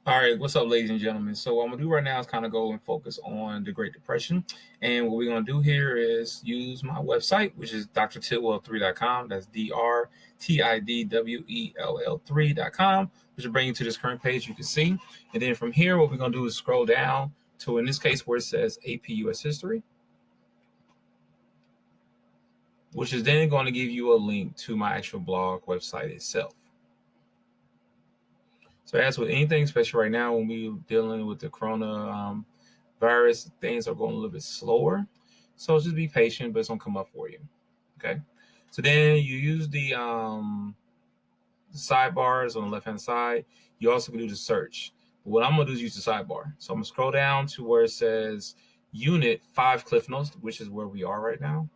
All right, what's up, ladies and gentlemen? So what I'm gonna do right now is kind of go and focus on the Great Depression. And what we're gonna do here is use my website, which is drtidwell3.com. That's DRTIDWELL3.com, which will bring you to this current page you can see. And then from here, what we're gonna do is scroll down to, in this case, where it says AP US History, which is then going to give you a link to my actual blog website itself. So as with anything, especially right now when we're dealing with the corona virus, things are going a little bit slower. So just be patient, but it's going to come up for you. Okay. So then you use the sidebars on the left-hand side. You also can do the search. But what I'm going to do is use the sidebar. So I'm going to scroll down to where it says Unit 5 Cliff Notes, which is where we are right now,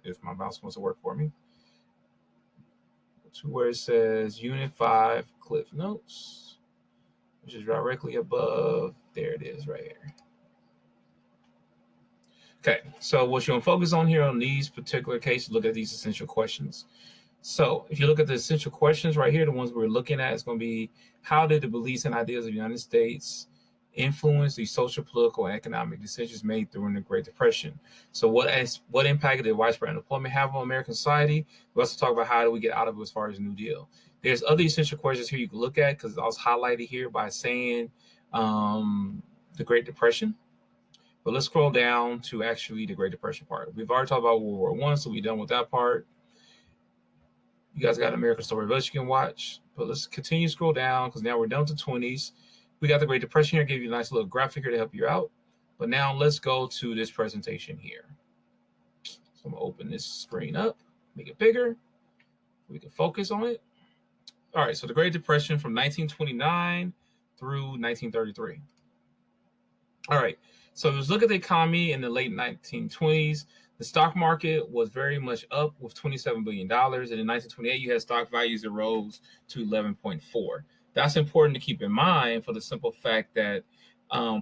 if my mouse wants to work for me. To where it says Unit 5 Cliff Notes, which is directly above. There it is right here. Okay, so what you're going to focus on here on these particular cases, look at these essential questions. So if you look at the essential questions right here, the ones we're looking at is going to be, how did the beliefs and ideas of the United States influence the social, political, and economic decisions made during the Great Depression? So what impact did widespread unemployment have on American society? We also talk about how do we get out of it as far as the New Deal. There's other essential questions here you can look at because I was highlighted here by saying the Great Depression. But let's scroll down to actually the Great Depression part. We've already talked about World War I, so we're done with that part. You guys got American Story Bus you can watch. But let's continue to scroll down because now we're down to 20s. We got the Great Depression here, give you a nice little graphic here to help you out. But now let's go to this presentation here. So I'm going to open this screen up, make it bigger. We can focus on it. All right, so the Great Depression from 1929 through 1933. All right, so let's look at the economy in the late 1920s. The stock market was very much up with $27 billion. And in 1928, you had stock values that rose to 11.4. That's important to keep in mind for the simple fact that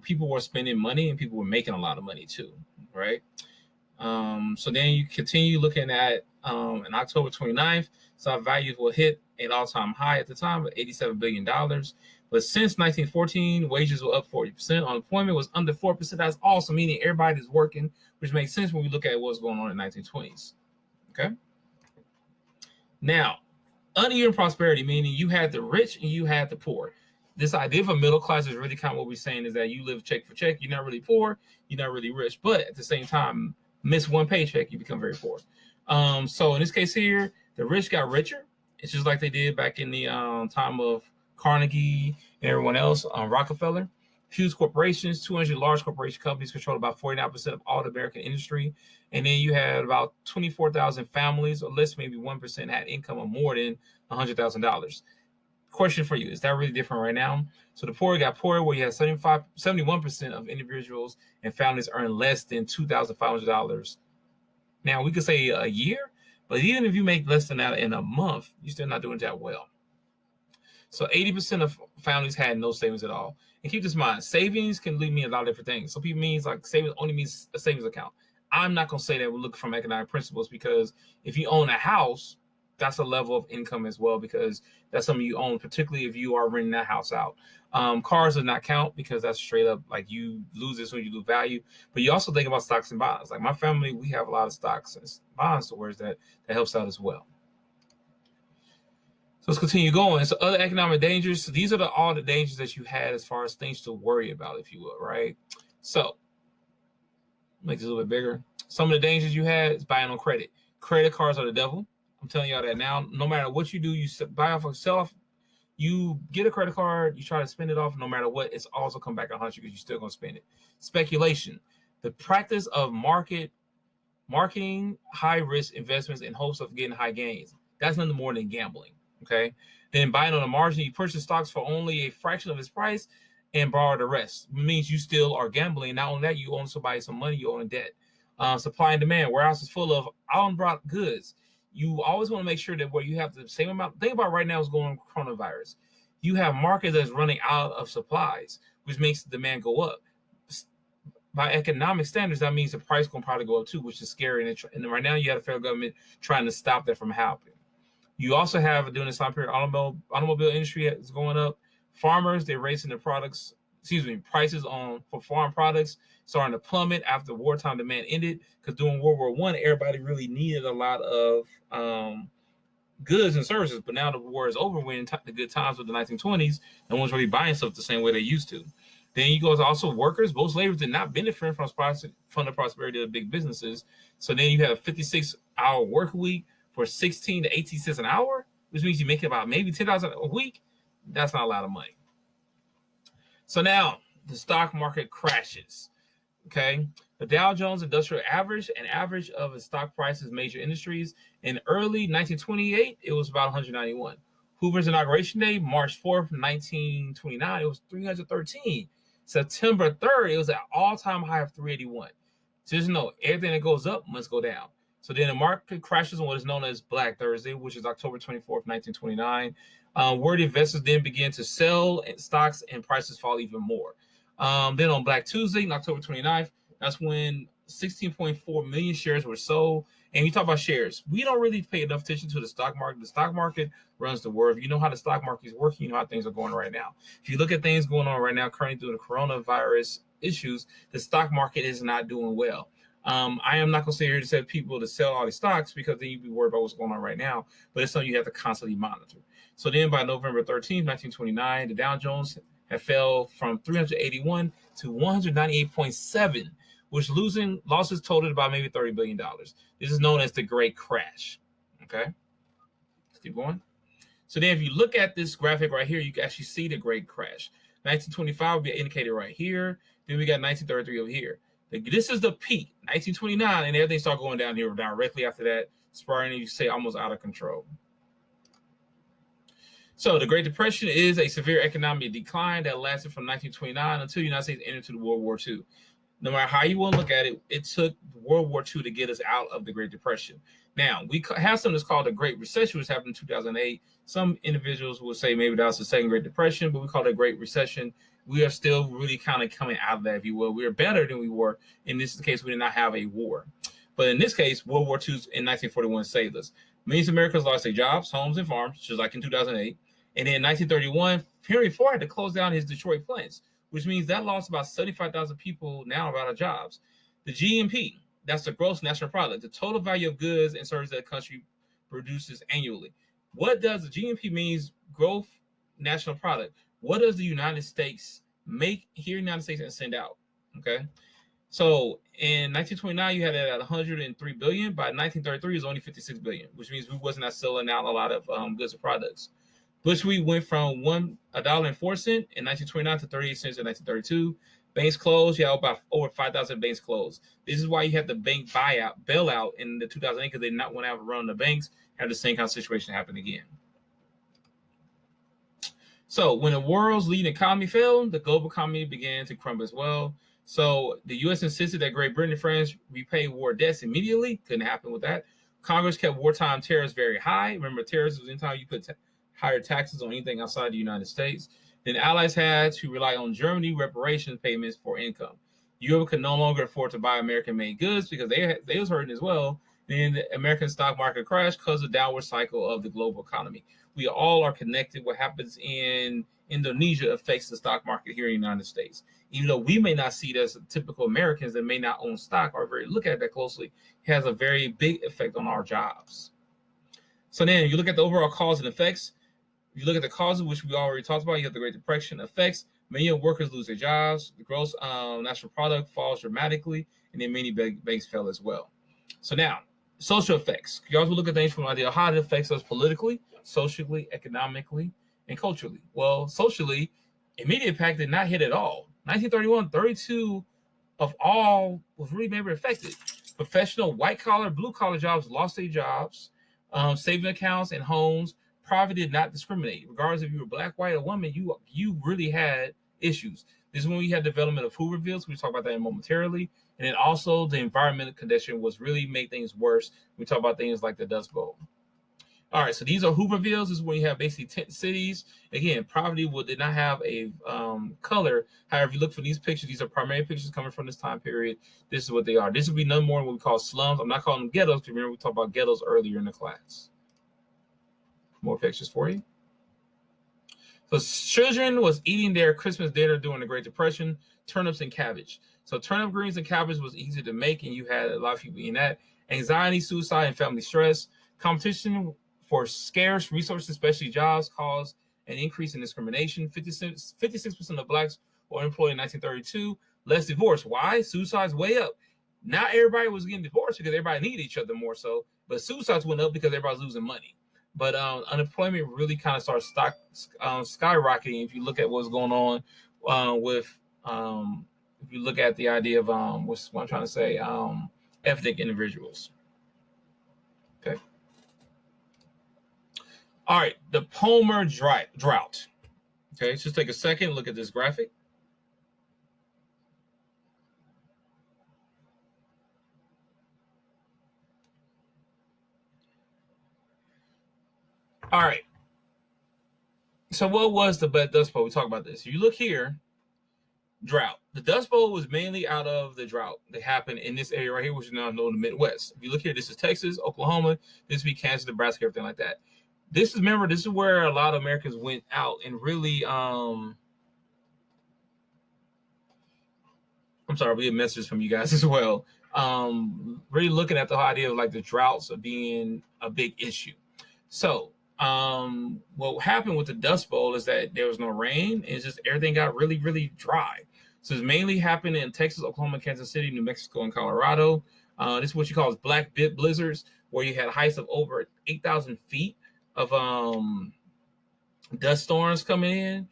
people were spending money and people were making a lot of money too, right? So then you continue looking at on October 29th, stock values will hit an all-time high at the time of $87 billion. But since 1914, wages were up 40%. Unemployment was under 4%. That's awesome, meaning everybody's working, which makes sense when we look at what's going on in the 1920s. Okay. Now, uneven prosperity, meaning you had the rich and you had the poor. This idea of a middle class is really kind of what we're saying is that you live check for check. You're not really poor. You're not really rich. But at the same time, miss one paycheck, you become very poor. So in this case here, the rich got richer. It's just like they did back in the time of Carnegie and everyone else, Rockefeller. Huge corporations, 200 large corporation companies controlled about 49% of all the American industry. And then you had about 24,000 families, or less, maybe 1% had income of more than $100,000. Question for you, is that really different right now? So the poor got poorer, where you had 71% of individuals and families earn less than $2,500. Now, we could say a year, but even if you make less than that in a month, you're still not doing that well. So 80% of families had no savings at all. And keep this in mind, savings can mean a lot of different things. So people means like savings only means a savings account. I'm not going to say that we're looking from economic principles, because if you own a house, that's a level of income as well, because that's something you own, particularly if you are renting that house out. Cars do not count because that's straight up like you lose this when you lose value. But you also think about stocks and bonds. Like my family, we have a lot of stocks and bonds, so where's that helps out as well. So let's continue going. So other economic dangers. So these are all the dangers that you had as far as things to worry about, if you will, right? So make this a little bit bigger. Some of the dangers you had is buying on credit. Credit cards are the devil. I'm telling y'all that now. No matter what you do, you buy off or sell off. You get a credit card, you try to spend it off, no matter what, it's also come back 100 because you're still going to spend it. Speculation. The practice of marketing high-risk investments in hopes of getting high gains. That's nothing more than gambling. Okay. Then buying on the margin, you purchase stocks for only a fraction of its price and borrow the rest. It means you still are gambling. Not only that, you owe somebody some money, you owe debt. Supply and demand. Warehouse is full of unbrought goods. You always want to make sure that where you have the same amount. Think about right now what's going on with coronavirus. You have markets that's running out of supplies, which makes the demand go up. By economic standards, that means the price going to probably go up too, which is scary. And right now you have the federal government trying to stop that from happening. You also have, during this time period, automobile industry is going up. Farmers, they're raising the prices for farm products starting to plummet after wartime demand ended, because during World War I, everybody really needed a lot of goods and services. But now the war is over, we're in the good times of the 1920s, no one's really buying stuff the same way they used to. Then you go to also workers. Most laborers did not benefit from the prosperity of the big businesses. So then you have a 56-hour work week for 16 to 18 cents an hour, which means you make about maybe $10,000 a week. That's not a lot of money. So now the stock market crashes. Okay, the Dow Jones Industrial Average, an average of the stock prices major industries. In early 1928, it was about 191. Hoover's inauguration day, March 4th, 1929, it was 313. September 3rd, it was at all-time high of 381. So just know, everything that goes up must go down. So then the market crashes on what is known as Black Thursday, which is October 24th, 1929. Where investors then begin to sell stocks and prices fall even more. Then on Black Tuesday, on October 29th, that's when 16.4 million shares were sold. And you talk about shares. We don't really pay enough attention to the stock market. The stock market runs the world. If you know how the stock market is working, you know how things are going right now. If you look at things going on right now, currently due to coronavirus issues, the stock market is not doing well. I am not going to sit here to tell people to sell all these stocks, because then you'd be worried about what's going on right now. But it's something you have to constantly monitor. So then by November 13th, 1929, the Dow Jones had fell from 381 to 198.7, which losses totaled about maybe $30 billion. This is known as the Great Crash. Okay, let's keep going. So then if you look at this graphic right here, you can actually see the Great Crash. 1925 will be indicated right here. Then we got 1933 over here. This is the peak, 1929, and everything started going down here directly after that, spiraling, you say, almost out of control. So the Great Depression is a severe economic decline that lasted from 1929 until the United States entered into World War II. No matter how you want to look at it, it took World War II to get us out of the Great Depression. Now, we have something that's called the Great Recession, which happened in 2008. Some individuals will say maybe that was the second Great Depression, but we call it a Great Recession. We are still really kind of coming out of that, if you will. We are better than we were. In this case, we did not have a war. But in this case, World War II in 1941 saved us. Millions of Americans lost their jobs, homes, and farms, just like in 2008. And then in 1931, Henry Ford had to close down his Detroit plants, which means that lost about 75,000 people now out of jobs. The GNP, that's the gross national product, the total value of goods and services that a country produces annually. What does the GNP means? Growth national product. What does the United States make here in the United States and send out? Okay. So in 1929, you had it at 103 billion. By 1933, it was only 56 billion, which means we wasn't selling out a lot of goods and products. Bushweed went from $1.04 in 1929 to 38 cents in 1932. Banks closed. You have about over 5,000 banks closed. This is why you had the bank bailout in the 2008, because they did not want to have a run on the banks, have the same kind of situation happen again. So when the world's leading economy failed, the global economy began to crumble as well. So the U.S. insisted that Great Britain and France repay war debts immediately. Couldn't happen with that. Congress kept wartime tariffs very high. Remember, tariffs was anytime you put higher taxes on anything outside the United States. Then the Allies had to rely on Germany reparations payments for income. Europe could no longer afford to buy American-made goods because they was hurting as well. Then the American stock market crashed because of the downward cycle of the global economy. We all are connected. What happens in Indonesia affects the stock market here in the United States. Even though we may not see it as typical Americans that may not own stock or very look at that closely, it has a very big effect on our jobs. So then you look at the overall cause and effects. You look at the causes, which we already talked about. You have the Great Depression effects. Many workers lose their jobs. The gross national product falls dramatically, and then many banks fail as well. So now, social effects. You always look at things from an idea of how it affects us politically, socially, economically, and culturally. Well, socially, immediate impact did not hit at all. 1931, 32 of all was really maybe affected. Professional white-collar, blue-collar jobs lost their jobs. Saving accounts and homes. Poverty did not discriminate. Regardless if you were black, white, or woman, you really had issues. This is when we had development of Hoovervilles. We'll talk about that momentarily. And then also the environmental condition was really made things worse. We talk about things like the Dust Bowl. All right, so these are Hoovervilles. This is when you have basically tent cities. Again, poverty did not have a color. However, if you look for these pictures, these are primary pictures coming from this time period. This is what they are. This would be none more than what we call slums. I'm not calling them ghettos, because remember we talked about ghettos earlier in the class. More pictures for you. So children was eating their Christmas dinner during the Great Depression, turnips and cabbage. So turnip greens and cabbage was easy to make, and you had a lot of people eating that. Anxiety, suicide, and family stress. Competition for scarce resources, especially jobs, caused an increase in discrimination. 56% of blacks were unemployed in 1932. Less divorce. Why? Suicide's way up. Not everybody was getting divorced because everybody needed each other more so, but suicides went up because everybody's losing money. But unemployment really kind of started skyrocketing. If you look at what's going on with, if you look at the idea of what I'm trying to say, ethnic individuals. Okay. All right, the Palmer drought. Okay, let's just take a second, look at this graphic. All right. So what was the Dust Bowl? We talk about this. If you look here, drought. The Dust Bowl was mainly out of the drought that happened in this area right here, which is now known the Midwest. If you look here, this is Texas, Oklahoma. This would be Kansas, Nebraska, everything like that. This is where a lot of Americans went out and really, I'm sorry, we get messages from you guys as well. Really looking at the whole idea of like the droughts of being a big issue. So what happened with the Dust Bowl is that there was no rain. It's just everything got really, really dry. So it's mainly happened in Texas, Oklahoma, Kansas City, New Mexico, and Colorado. This is what you call black bit blizzards, where you had heights of over 8,000 feet of dust storms coming in.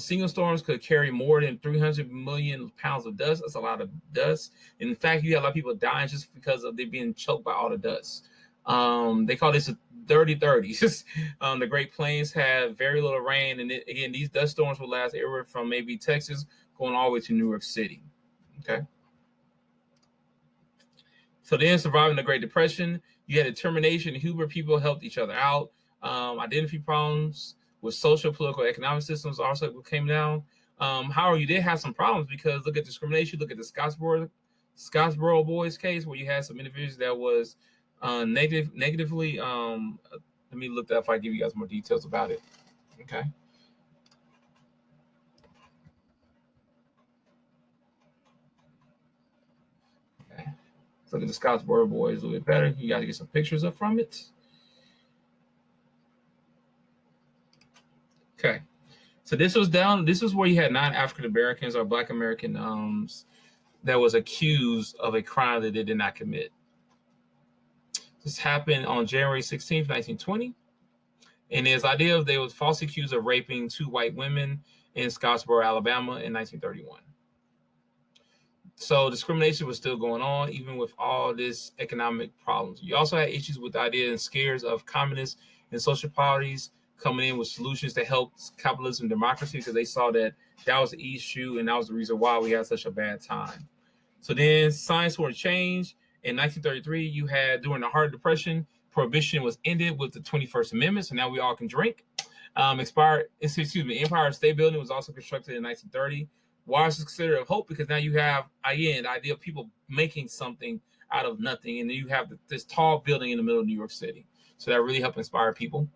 Single storms could carry more than 300 million pounds of dust. That's a lot of dust. And in fact, you had a lot of people dying just because of they being choked by all the dust. They call this a dirty 30s. The Great Plains have very little rain, and again, these dust storms will last everywhere from maybe Texas going all the way to New York City. Okay. So then, surviving the Great Depression, you had determination. Hoover people helped each other out. Identity problems with social, political, economic systems also came down. However, you did have some problems because look at discrimination. Look at the Scottsboro boys case where you had some individuals that was negatively. Let me look that if I give you guys more details about it. Okay. Okay. So look at the Scottsboro boys a little bit better. You got to get some pictures up from it. Okay. So this was where you had 9 African Americans or Black Americans that was accused of a crime that they did not commit. This happened on January 16th, 1920. And his idea of they was falsely accused of raping 2 white women in Scottsboro, Alabama in 1931. So discrimination was still going on, even with all this economic problems. You also had issues with the idea and scares of communists and social parties coming in with solutions to help capitalism and democracy because they saw that was the issue and that was the reason why we had such a bad time. So then science sort of changed. In 1933, you had, during the Hard Depression, prohibition was ended with the 21st Amendment, so now we all can drink. Empire State Building was also constructed in 1930. Why is it considered a hope? Because now you have, again, the idea of people making something out of nothing, and then you have this tall building in the middle of New York City. So that really helped inspire people.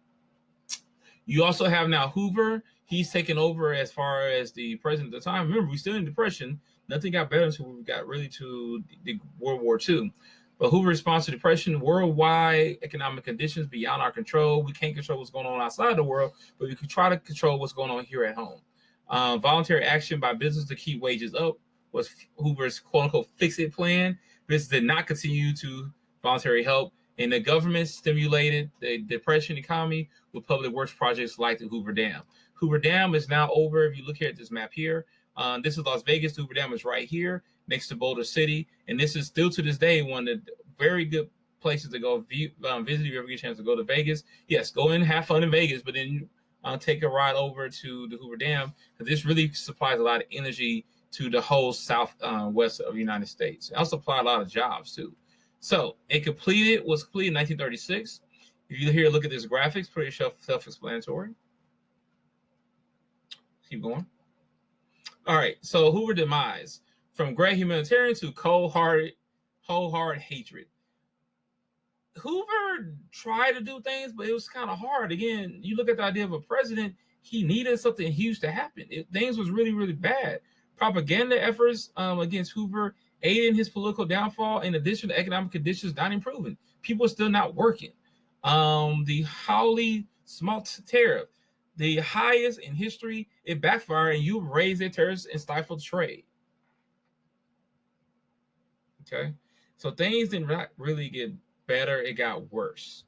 You also have now Hoover. He's taken over as far as the president at the time. Remember, we're still in Depression. Nothing got better until we got really to the World War II. But Hoover responds to depression, worldwide economic conditions beyond our control. We can't control what's going on outside the world, but we can try to control what's going on here at home. Voluntary action by business to keep wages up was Hoover's quote-unquote fix-it plan. Business did not continue to voluntary help, and the government stimulated the depression economy with public works projects like the Hoover Dam. Hoover Dam is now over. If you look here at this map here, this is Las Vegas. The Hoover Dam is right here next to Boulder City, and this is still to this day one of the very good places to go visit if you ever get a chance to go to Vegas. Yes, go in, have fun in Vegas, but then take a ride over to the Hoover Dam because this really supplies a lot of energy to the whole southwest of the United States. It also supplies a lot of jobs too. So it was completed in 1936. If you here look at this graphics, pretty self-explanatory. Keep going. All right, so Hoover demise. From great humanitarian to cold-hearted hatred. Hoover tried to do things, but it was kind of hard. Again, you look at the idea of a president, he needed something huge to happen. Things was really, really bad. Propaganda efforts against Hoover aided in his political downfall. In addition, to economic conditions not improving. People are still not working. The Hawley Smolt tariff, the highest in history, it backfired, and you raised their tariffs and stifled trade. Okay, so things did not really get better; it got worse.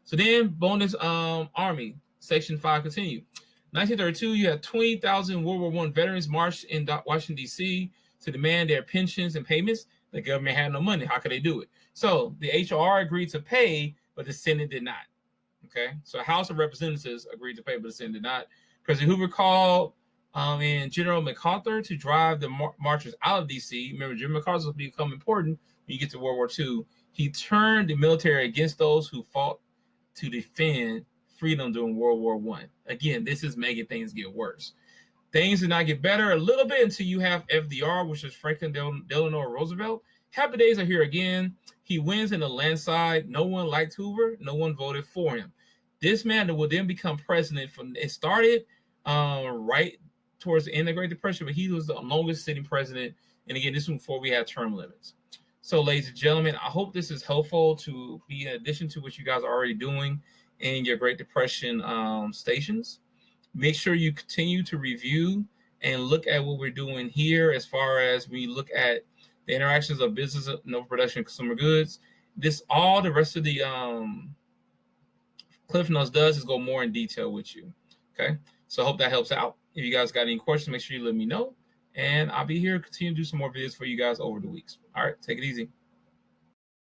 So then, bonus army section 5 continued. 1932, you had 20,000 World War I veterans marched in Washington, D.C. to demand their pensions and payments. The government had no money. How could they do it? So the HR agreed to pay, but the Senate did not. Okay, so House of Representatives agreed to pay, but the Senate did not. President Hoover called in General MacArthur to drive the marchers out of D.C. Remember, General MacArthur will become important when you get to World War II. He turned the military against those who fought to defend freedom during World War I. Again, this is making things get worse. Things did not get better a little bit until you have FDR, which is Franklin Delano Roosevelt. Happy days are here again. He wins in a landslide. No one liked Hoover. No one voted for him. This man will then become president. It started right towards the end of the Great Depression, but he was the longest sitting president. And again, this was before we had term limits. So, ladies and gentlemen, I hope this is helpful to be in addition to what you guys are already doing in your Great Depression stations. Make sure you continue to review and look at what we're doing here as far as we look at the interactions of business and overproduction of consumer goods. This all the rest of the Cliff Notes does is go more in detail with you. Okay, so I hope that helps out. If you guys got any questions, make sure you let me know. And I'll be here to continue to do some more videos for you guys over the weeks. All right, take it easy.